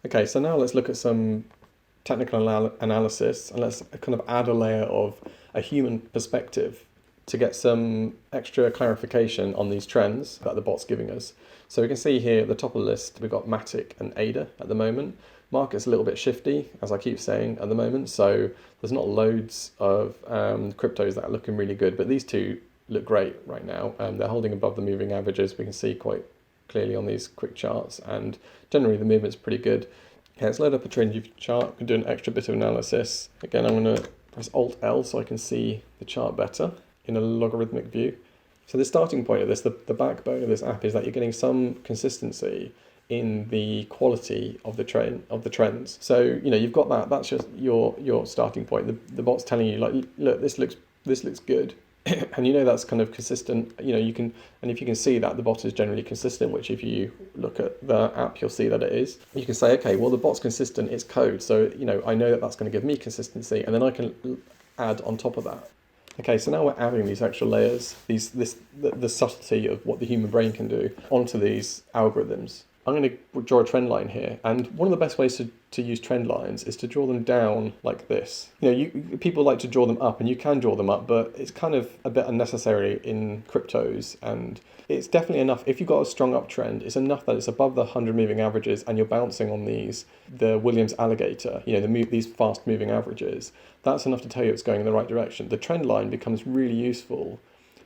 Okay, so now let's look at some technical analysis, and let's kind of add a layer of a human perspective to get some extra clarification on these trends that the bot's giving us. So we can see here at the top of the list, we've got Matic and ADA at the moment. Market's a little bit shifty, as I keep saying, at the moment, so there's not loads of cryptos that are looking really good, but these two look great right now. They're holding above the moving averages, we can see quite clearly on these quick charts, and generally the movement's pretty good. Okay, let's load up a TradingView chart. We can do an extra bit of analysis. Again, I'm going to press Alt-L so I can see the chart better in a logarithmic view. So the starting point of this, the backbone of this app, is that you're getting some consistency in the quality of the trends. So you've got that. That's just your starting point. The bot's telling you, like, look, this looks good. And that's kind of consistent. And if you can see that the bot is generally consistent, which if you look at the app, you'll see that it is. You can say, okay, well, the bot's consistent, it's code. So, I know that that's going to give me consistency, and then I can add on top of that. Okay, so now we're adding these extra layers, the subtlety of what the human brain can do onto these algorithms. I'm going to draw a trend line here, and one of the best ways to use trend lines is to draw them down like this. People like to draw them up, and you can draw them up, but it's kind of a bit unnecessary in cryptos, and it's definitely enough. If you've got a strong uptrend, it's enough that it's above the 100 moving averages, and you're bouncing on the Williams alligator, these fast moving averages. That's enough to tell you it's going in the right direction. The trend line becomes really useful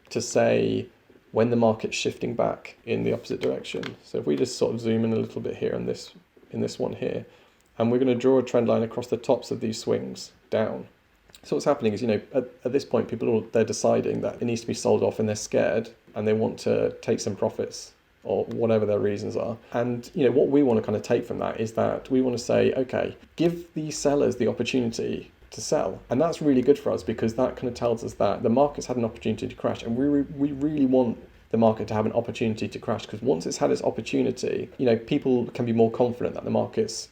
to say when the market's shifting back in the opposite direction. So if we just sort of zoom in a little bit here in this one here, and we're going to draw a trend line across the tops of these swings down. So what's happening is, at this point, they're deciding that it needs to be sold off, and they're scared, and they want to take some profits, or whatever their reasons are. And what we want to kind of take from that is that we want to say, okay, give these sellers the opportunity to sell, and that's really good for us, because that kind of tells us that the market's had an opportunity to crash, and we really want the market to have an opportunity to crash, because once it's had its opportunity, people can be more confident that the market's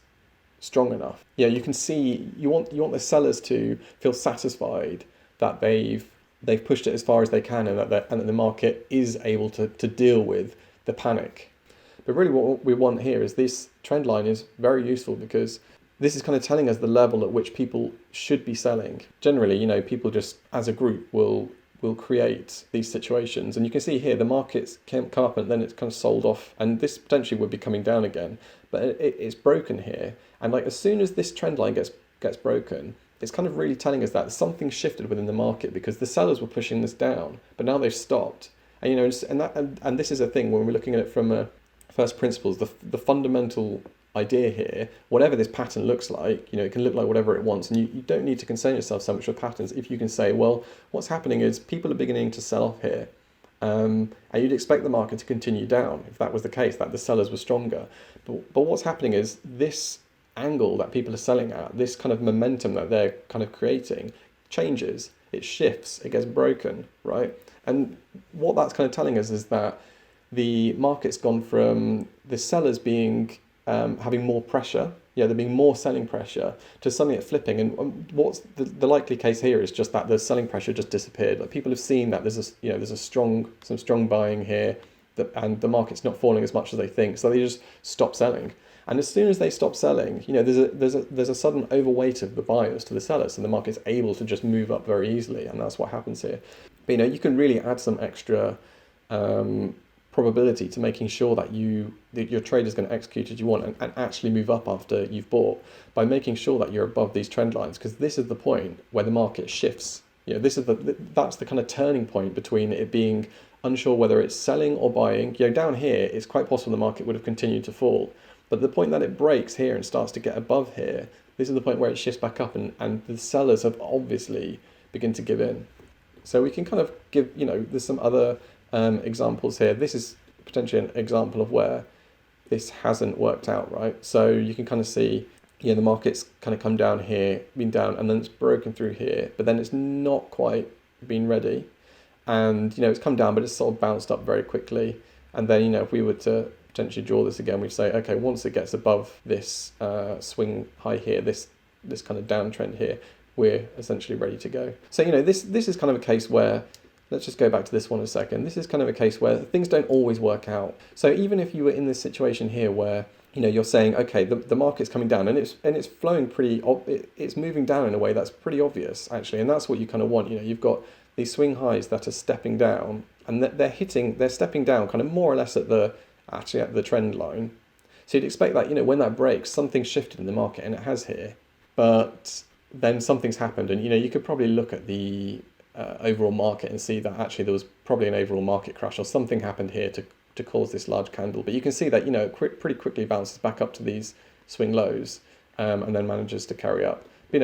strong enough. You can see you want the sellers to feel satisfied that they've pushed it as far as they can, and that the market is able to deal with the panic. But really what we want here is this trend line is very useful, because this is kind of telling us the level at which people should be selling. Generally, people just as a group will create these situations. And you can see here the market's come up and then it's kind of sold off. And this potentially would be coming down again. But it's broken here. And like as soon as this trend line gets broken, it's kind of really telling us that something shifted within the market, because the sellers were pushing this down, but now they've stopped. And and this is a thing when we're looking at it from a first principles, the fundamental idea here, whatever this pattern looks like, it can look like whatever it wants, and you don't need to concern yourself so much with patterns if you can say, well, what's happening is people are beginning to sell off here, and you'd expect the market to continue down if that was the case, that the sellers were stronger. But what's happening is this angle that people are selling at, this kind of momentum that they're kind of creating, changes, it shifts, it gets broken, right? And what that's kind of telling us is that the market's gone from the sellers being having more pressure, there being more selling pressure, to suddenly it flipping. And what's the likely case here is just that the selling pressure just disappeared. Like people have seen that there's some strong buying here, and the market's not falling as much as they think, so they just stop selling. And as soon as they stop selling, there's a sudden overweight of the buyers to the sellers, so the market's able to just move up very easily, and that's what happens here. But you can really add some extra probability to making sure that your trade is going to execute as you want and actually move up after you've bought, by making sure that you're above these trend lines, because this is the point where the market shifts. That's the kind of turning point between it being unsure whether it's selling or buying. Down here, it's quite possible the market would have continued to fall, but the point that it breaks here and starts to get above here, this is the point where it shifts back up, and the sellers have obviously begun to give in. So we can kind of give, there's some other examples here. This is potentially an example of where this hasn't worked out, right? So you can kind of see, the market's kind of come down here, been down, and then it's broken through here, but then it's not quite been ready. And, it's come down, but it's sort of bounced up very quickly. And then, if we were to potentially draw this again, we'd say, okay, once it gets above this swing high here, this kind of downtrend here, we're essentially ready to go. So, this is kind of a case where let's just go back to this one a second. This is kind of a case where things don't always work out. So even if you were in this situation here where you're saying, okay, the market's coming down and it's flowing it's moving down in a way that's pretty obvious actually, and that's what you kind of want. You've got these swing highs that are stepping down, and they're stepping down kind of more or less at the trend line. So you'd expect that when that breaks, something's shifted in the market, and it has here, but then something's happened, and you could probably look at the overall market and see that actually there was probably an overall market crash or something happened here to cause this large candle. But you can see that pretty quickly bounces back up to these swing lows, and then manages to carry up. But,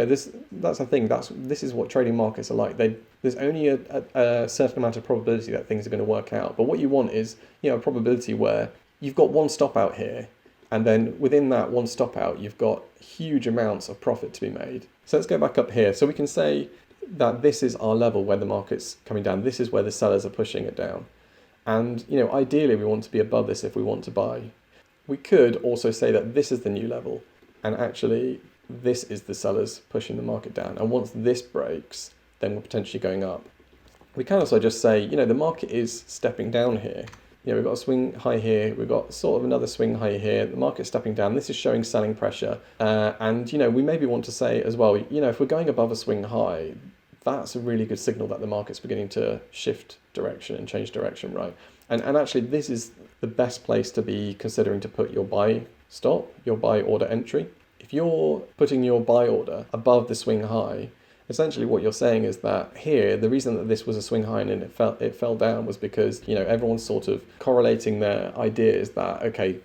that's the thing. This is what trading markets are like. There's only a certain amount of probability that things are going to work out. But what you want is a probability where you've got one stop out here, and then within that one stop out, you've got huge amounts of profit to be made. So let's go back up here. So we can say that this is our level where the market's coming down. This is where the sellers are pushing it down. And, ideally we want to be above this if we want to buy. We could also say that this is the new level, and actually this is the sellers pushing the market down. And once this breaks, then we're potentially going up. We can also just say, the market is stepping down here. We've got a swing high here. We've got sort of another swing high here. The market's stepping down. This is showing selling pressure. And, we maybe want to say as well, if we're going above a swing high, that's a really good signal that the market's beginning to shift direction and change direction, right? And actually, this is the best place to be considering to put your buy stop, your buy order entry. If you're putting your buy order above the swing high, essentially what you're saying is that here, the reason that this was a swing high and it fell down was because, everyone's sort of correlating their ideas that, okay,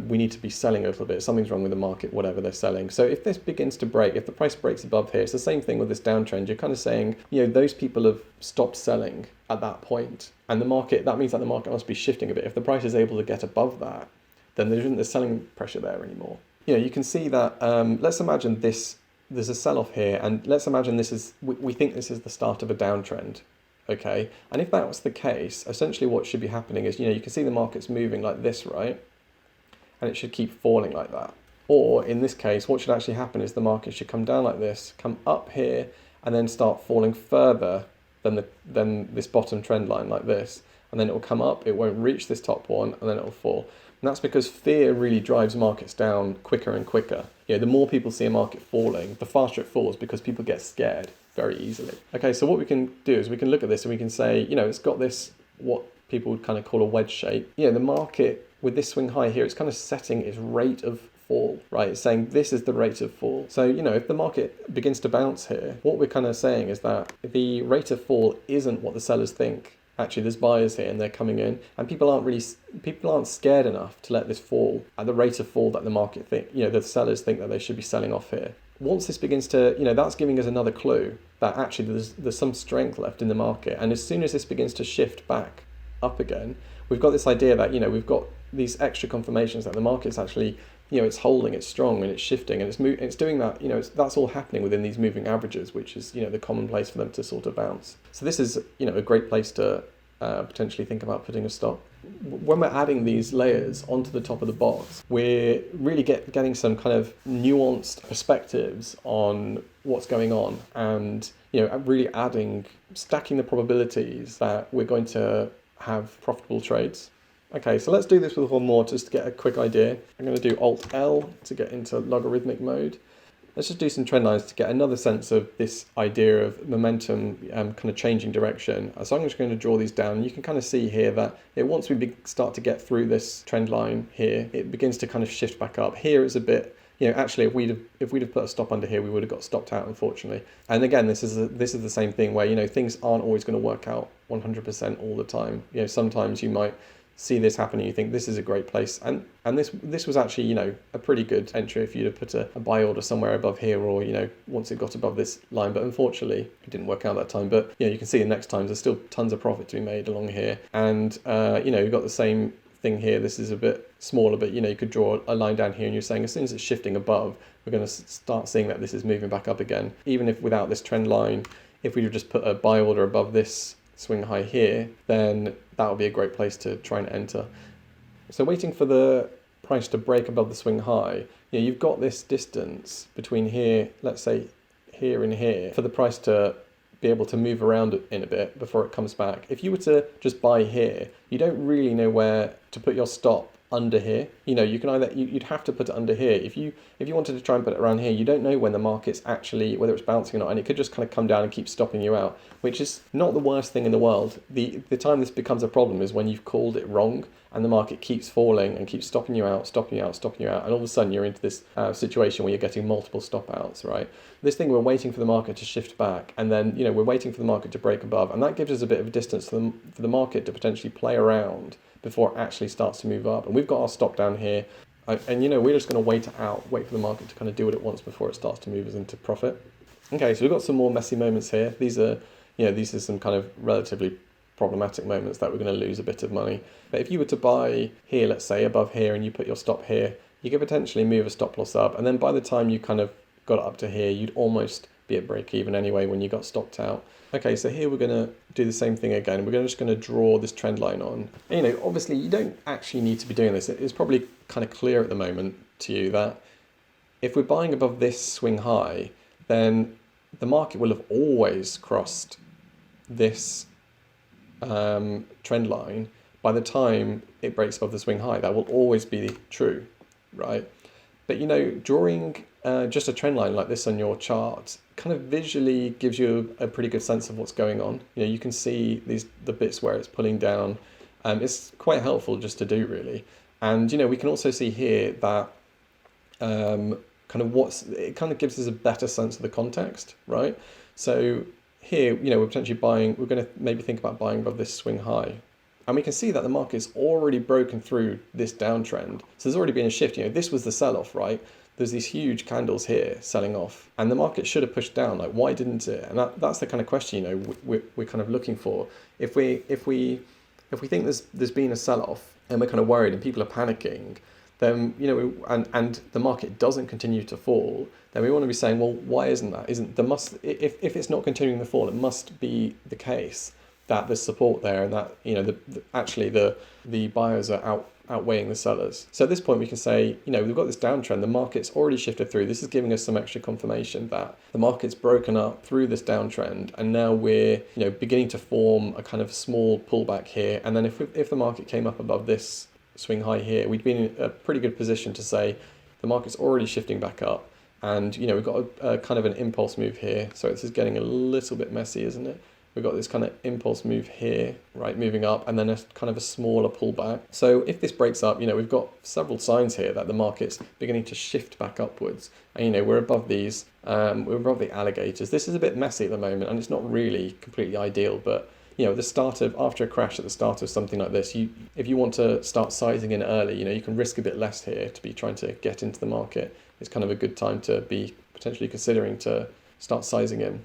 we need to be selling a little bit, something's wrong with the market, whatever they're selling. So if this begins to break, if the price breaks above here, it's the same thing with this downtrend. You're kind of saying, those people have stopped selling at that point, and that means that the market must be shifting a bit. If the price is able to get above that, then there isn't the selling pressure there anymore. You can see that, let's imagine there's a sell-off here, and let's imagine we think this is the start of a downtrend, okay? And if that was the case, essentially what should be happening is, you can see the market's moving like this, right? And it should keep falling like that. Or in this case, what should actually happen is the market should come down like this, come up here, and then start falling further than this bottom trend line like this. And then it will come up, it won't reach this top one, and then it will fall. And that's because fear really drives markets down quicker and quicker. The more people see a market falling, the faster it falls because people get scared very easily. Okay, so what we can do is we can look at this and we can say, it's got this, what people would kind of call a wedge shape. The market with this swing high here, it's kind of setting its rate of fall, right? It's saying this is the rate of fall. So, if the market begins to bounce here, what we're kind of saying is that the rate of fall isn't what the sellers think. Actually, there's buyers here and they're coming in, and people aren't scared enough to let this fall at the rate of fall that the market the sellers think that they should be selling off here. Once this begins to, that's giving us another clue that actually there's some strength left in the market. And as soon as this begins to shift back up again, we've got this idea that, we've got these extra confirmations that the market's actually, it's holding, it's strong, and it's shifting, and it's doing that, that's all happening within these moving averages, which is, the common place for them to sort of bounce. So this is, a great place to potentially think about putting a stop. When we're adding these layers onto the top of the box, we're really getting some kind of nuanced perspectives on what's going on, and, really stacking the probabilities that we're going to have profitable trades. Okay, so let's do this with one more just to get a quick idea. I'm going to do Alt-L to get into logarithmic mode. Let's just do some trend lines to get another sense of this idea of momentum kind of changing direction. So I'm just going to draw these down. You can kind of see here that once we start to get through this trend line here, it begins to kind of shift back up. Here it's a bit, actually if we'd have put a stop under here, we would have got stopped out, unfortunately. And again, this is the same thing where, things aren't always going to work out 100% all the time. Sometimes you might see this happen and you think this is a great place, and this was actually a pretty good entry if you'd have put a buy order somewhere above here, or once it got above this line, but unfortunately it didn't work out that time. But you can see the next times there's still tons of profit to be made along here, and you've got the same thing here. This is a bit smaller, but you could draw a line down here and you're saying as soon as it's shifting above, we're going to start seeing that this is moving back up again. Even if without this trend line, if we just put a buy order above this swing high here, then that would be a great place to try and enter. So waiting for the price to break above the swing high, you've got this distance between here, let's say here and here, for the price to be able to move around in a bit before it comes back. If you were to just buy here, you don't really know where to put your stop under here. You can either, you'd have to put it under here. If you wanted to try and put it around here, you don't know when the market's actually, whether it's bouncing or not, and it could just kind of come down and keep stopping you out, which is not the worst thing in the world. The time this becomes a problem is when you've called it wrong and the market keeps falling and keeps stopping you out, and all of a sudden you're into this situation where you're getting multiple stop outs, right? This thing, we're waiting for the market to shift back, and then we're waiting for the market to break above, and that gives us a bit of a distance for the market to potentially play around before it actually starts to move up. And we've got our stop down here, and we're just going to wait for the market to kind of do what it wants before it starts to move us into profit. Okay, so we've got some more messy moments here. These are some kind of relatively problematic moments that we're going to lose a bit of money. But if you were to buy here, let's say above here, and you put your stop here, you could potentially move a stop loss up, and then by the time you kind of got it up to here, you'd almost be at break even anyway when you got stopped out. Okay, so here we're going to do the same thing again. We're just going to draw this trend line on. And, obviously you don't actually need to be doing this. It's probably kind of clear at the moment to you that if we're buying above this swing high, then the market will have always crossed this trend line by the time it breaks above the swing high. That will always be true, right? But drawing just a trend line like this on your chart kind of visually gives you a pretty good sense of what's going on. You can see the bits where it's pulling down. It's quite helpful just to do, really. And we can also see here that it kind of gives us a better sense of the context, right? So here, we're potentially buying. We're going to maybe think about buying above this swing high. And we can see that the market's already broken through this downtrend. So there's already been a shift. This was the sell-off, right? There's these huge candles here selling off, and the market should have pushed down. Like, why didn't it? And that's the kind of question we're kind of looking for. If we think there's been a sell-off and we're kind of worried and people are panicking, then and the market doesn't continue to fall, then we want to be saying, well, why isn't that? If it's not continuing to fall, it must be the case that there's support there, and that actually the buyers are outweighing the sellers. So at this point we can say, we've got this downtrend, the market's already shifted through. This is giving us some extra confirmation that the market's broken up through this downtrend, and now we're beginning to form a kind of small pullback here. And then if the market came up above this swing high here, we'd be in a pretty good position to say the market's already shifting back up, and we've got a kind of an impulse move here. So this is getting a little bit messy, isn't it? We've got this kind of impulse move here, right, moving up, and then a kind of a smaller pullback. So if this breaks up, we've got several signs here that the market's beginning to shift back upwards. And we're above these, we're above the alligators. This is a bit messy at the moment, and it's not really completely ideal, but after a crash at the start of something like this, if you want to start sizing in early, you can risk a bit less here to be trying to get into the market. It's kind of a good time to be potentially considering to start sizing in.